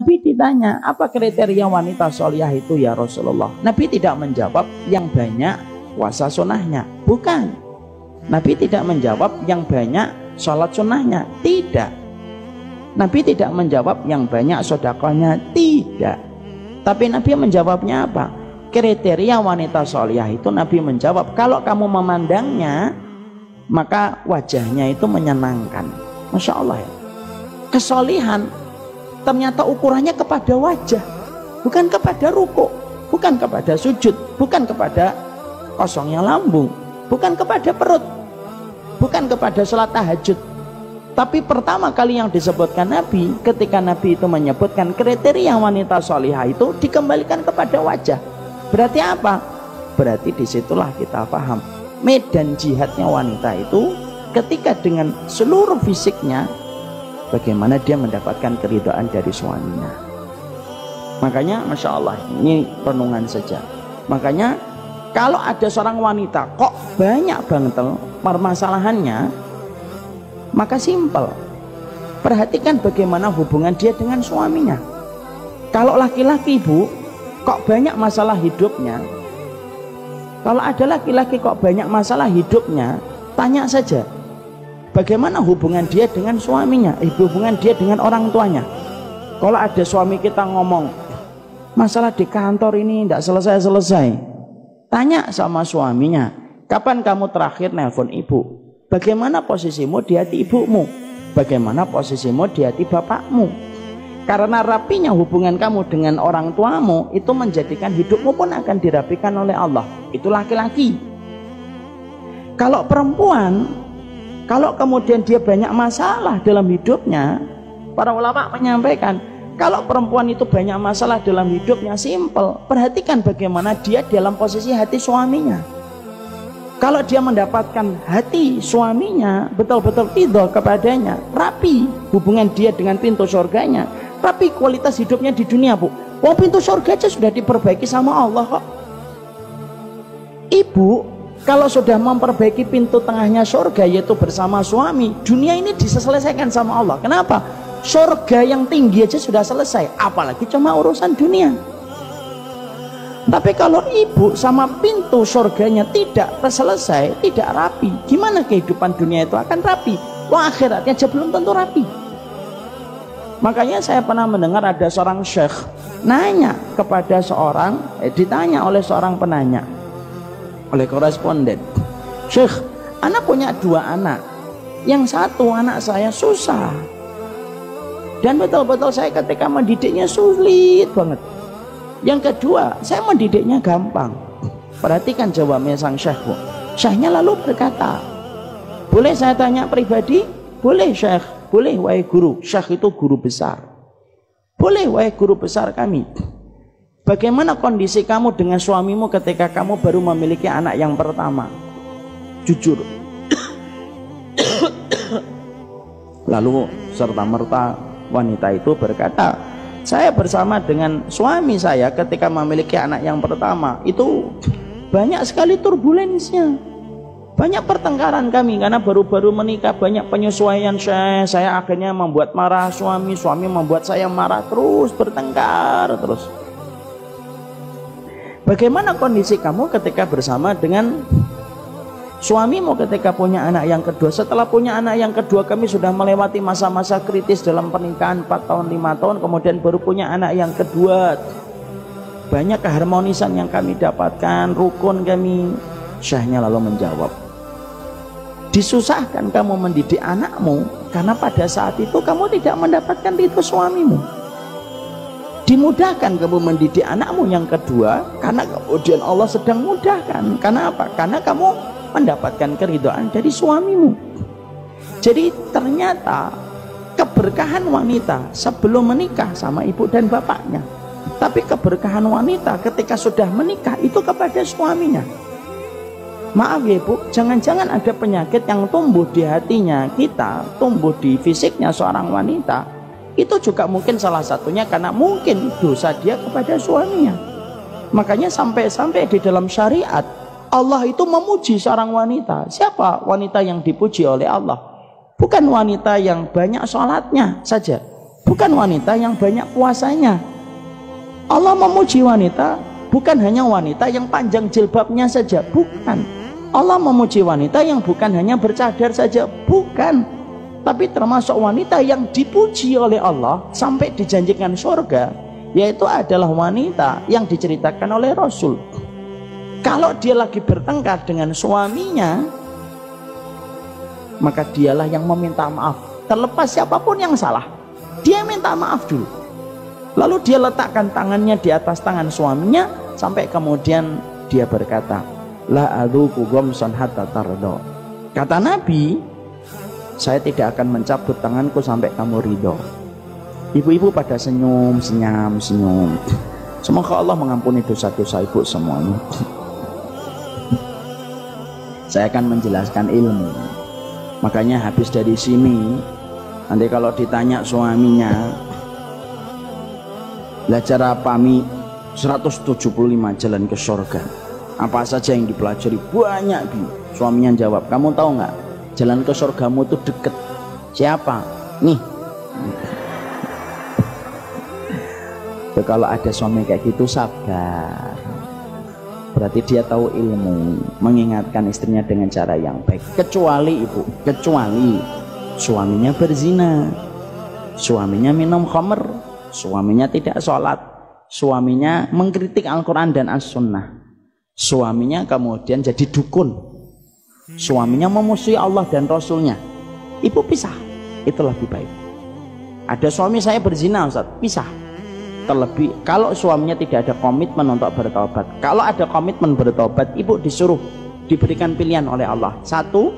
Nabi ditanya, apa kriteria wanita solihah itu ya Rasulullah? Nabi tidak menjawab yang banyak puasa sunnahnya, bukan. Nabi tidak menjawab yang banyak sholat sunnahnya, tidak. Nabi tidak menjawab yang banyak sedekahnya, tidak. Tapi Nabi menjawabnya apa? Kriteria wanita solihah itu Nabi menjawab, kalau kamu memandangnya maka wajahnya itu menyenangkan. Masya Allah ya. Kesolihan ternyata ukurannya kepada wajah, bukan kepada ruku, bukan kepada sujud, bukan kepada kosongnya lambung, bukan kepada perut, bukan kepada sholat tahajud. Tapi pertama kali yang disebutkan Nabi, ketika Nabi itu menyebutkan kriteria wanita solihah itu dikembalikan kepada wajah. Berarti apa? Berarti disitulah kita paham medan jihadnya wanita itu ketika dengan seluruh fisiknya bagaimana dia mendapatkan keridhaan dari suaminya. Makanya Masya Allah, ini renungan saja. Makanya kalau ada seorang wanita kok banyak banget permasalahannya, maka simpel, perhatikan bagaimana hubungan dia dengan suaminya. Kalau laki-laki bu kok banyak masalah hidupnya, kalau ada laki-laki kok banyak masalah hidupnya, tanya saja bagaimana hubungan dia dengan suaminya, hubungan dia dengan orang tuanya. Kalau ada suami kita ngomong, masalah di kantor ini tidak selesai-selesai, tanya sama suaminya, kapan kamu terakhir nelpon ibu? Bagaimana posisimu di hati ibumu? Bagaimana posisimu di hati bapakmu? Karena rapinya hubungan kamu dengan orang tuamu itu menjadikan hidupmu pun akan dirapikan oleh Allah. Itu laki-laki. Kalau perempuan, kalau kemudian dia banyak masalah dalam hidupnya, para ulama menyampaikan, kalau perempuan itu banyak masalah dalam hidupnya, simpel, perhatikan bagaimana dia dalam posisi hati suaminya. Kalau dia mendapatkan hati suaminya betul-betul ridho kepadanya, rapi hubungan dia dengan pintu surganya, rapi kualitas hidupnya di dunia bu. Wong pintu surga aja sudah diperbaiki sama Allah kok. Ibu kalau sudah memperbaiki pintu tengahnya surga yaitu bersama suami, dunia ini diselesaikan sama Allah. Kenapa? Surga yang tinggi aja sudah selesai, apalagi cuma urusan dunia. Tapi kalau ibu sama pintu surganya tidak selesai, tidak rapi, gimana kehidupan dunia itu akan rapi? Wah, akhiratnya aja belum tentu rapi. Makanya saya pernah mendengar ada seorang syekh nanya kepada seorang, ditanya oleh seorang penanya, oleh koresponden, Syekh, anak punya 2 anak, yang satu anak saya susah, dan betul-betul saya ketika mendidiknya sulit banget. Yang kedua, saya mendidiknya gampang. Perhatikan jawabnya sang syekh bu. Syekhnya lalu berkata, boleh saya tanya pribadi? Boleh syekh, boleh wahai guru. Syekh itu guru besar. Boleh wahai guru besar kami. Bagaimana kondisi kamu dengan suamimu ketika kamu baru memiliki anak yang pertama? Jujur. Lalu serta-merta wanita itu berkata, saya bersama dengan suami saya ketika memiliki anak yang pertama itu banyak sekali turbulensnya, banyak pertengkaran kami karena baru-baru menikah, banyak penyesuaian. Saya akhirnya membuat marah suami, suami membuat saya marah, terus bertengkar terus. Bagaimana kondisi kamu ketika bersama dengan suamimu ketika punya anak yang kedua? Setelah punya anak yang kedua, kami sudah melewati masa-masa kritis dalam pernikahan 4 tahun 5 tahun, kemudian baru punya anak yang kedua. Banyak keharmonisan yang kami dapatkan, rukun kami. Syekhnya lalu menjawab, disusahkan kamu mendidik anakmu karena pada saat itu kamu tidak mendapatkan ridho suamimu. Dimudahkan kamu mendidik anakmu yang kedua karena kemudian Allah sedang mudahkan. Karena apa? Karena kamu mendapatkan keridhaan dari suamimu. Jadi ternyata keberkahan wanita sebelum menikah sama ibu dan bapaknya, tapi keberkahan wanita ketika sudah menikah itu kepada suaminya. Maaf ya bu, jangan-jangan ada penyakit yang tumbuh di hatinya kita, tumbuh di fisiknya seorang wanita, itu juga mungkin salah satunya karena mungkin dosa dia kepada suaminya. Makanya sampai-sampai di dalam syariat Allah itu memuji seorang wanita. Siapa wanita yang dipuji oleh Allah? Bukan wanita yang banyak sholatnya saja, bukan wanita yang banyak puasanya. Allah memuji wanita bukan hanya wanita yang panjang jilbabnya saja, bukan. Allah memuji wanita yang bukan hanya bercadar saja, bukan. Tapi termasuk wanita yang dipuji oleh Allah sampai dijanjikan surga, yaitu adalah wanita yang diceritakan oleh Rasul. Kalau dia lagi bertengkar dengan suaminya, maka dialah yang meminta maaf. Terlepas siapapun yang salah, dia minta maaf dulu. Lalu dia letakkan tangannya di atas tangan suaminya, sampai kemudian dia berkata, la adzuqu ghamsan hatta tardo. Kata Nabi, saya tidak akan mencabut tanganku sampai kamu ridho. Ibu-ibu pada senyum, senyum. Semoga Allah mengampuni dosa-dosa ibu semuanya. Saya akan menjelaskan ilmu. Makanya habis dari sini, nanti kalau ditanya suaminya, belajar apa Mi? 175 jalan ke surga. Apa saja yang dipelajari? Banyak Bi. Suaminya jawab, kamu tahu nggak? Jalan ke surgamu itu deket. Siapa? Nih. Kalau ada suami kayak gitu, sabar. Berarti dia tahu ilmu, mengingatkan istrinya dengan cara yang baik. Kecuali ibu, kecuali suaminya berzina, suaminya minum khamr, suaminya tidak sholat, suaminya mengkritik Al-Quran dan As-Sunnah, suaminya kemudian jadi dukun, suaminya memusuhi Allah dan Rasulnya. Ibu pisah, itu lebih baik. Ada suami saya berzina Ustaz, pisah. Terlebih kalau suaminya tidak ada komitmen untuk bertobat. Kalau ada komitmen bertobat, ibu disuruh, diberikan pilihan oleh Allah. Satu,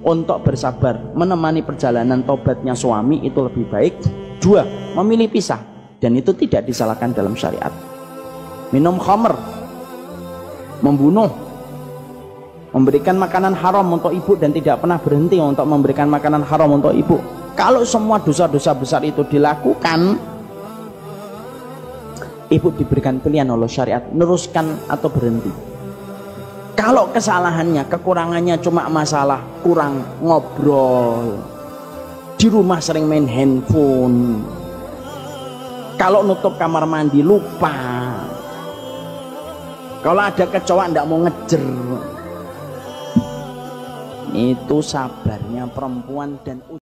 untuk bersabar menemani perjalanan tobatnya suami, itu lebih baik. Dua, memilih pisah, dan itu tidak disalahkan dalam syariat. Minum khamr, membunuh, memberikan makanan haram untuk ibu dan tidak pernah berhenti untuk memberikan makanan haram untuk ibu. Kalau semua dosa-dosa besar itu dilakukan, ibu diberikan pilihan oleh syariat, neruskan atau berhenti. Kalau kesalahannya, kekurangannya cuma masalah kurang ngobrol, di rumah sering main handphone, kalau nutup kamar mandi lupa, kalau ada kecoa ndak mau ngejer, itu sabarnya perempuan dan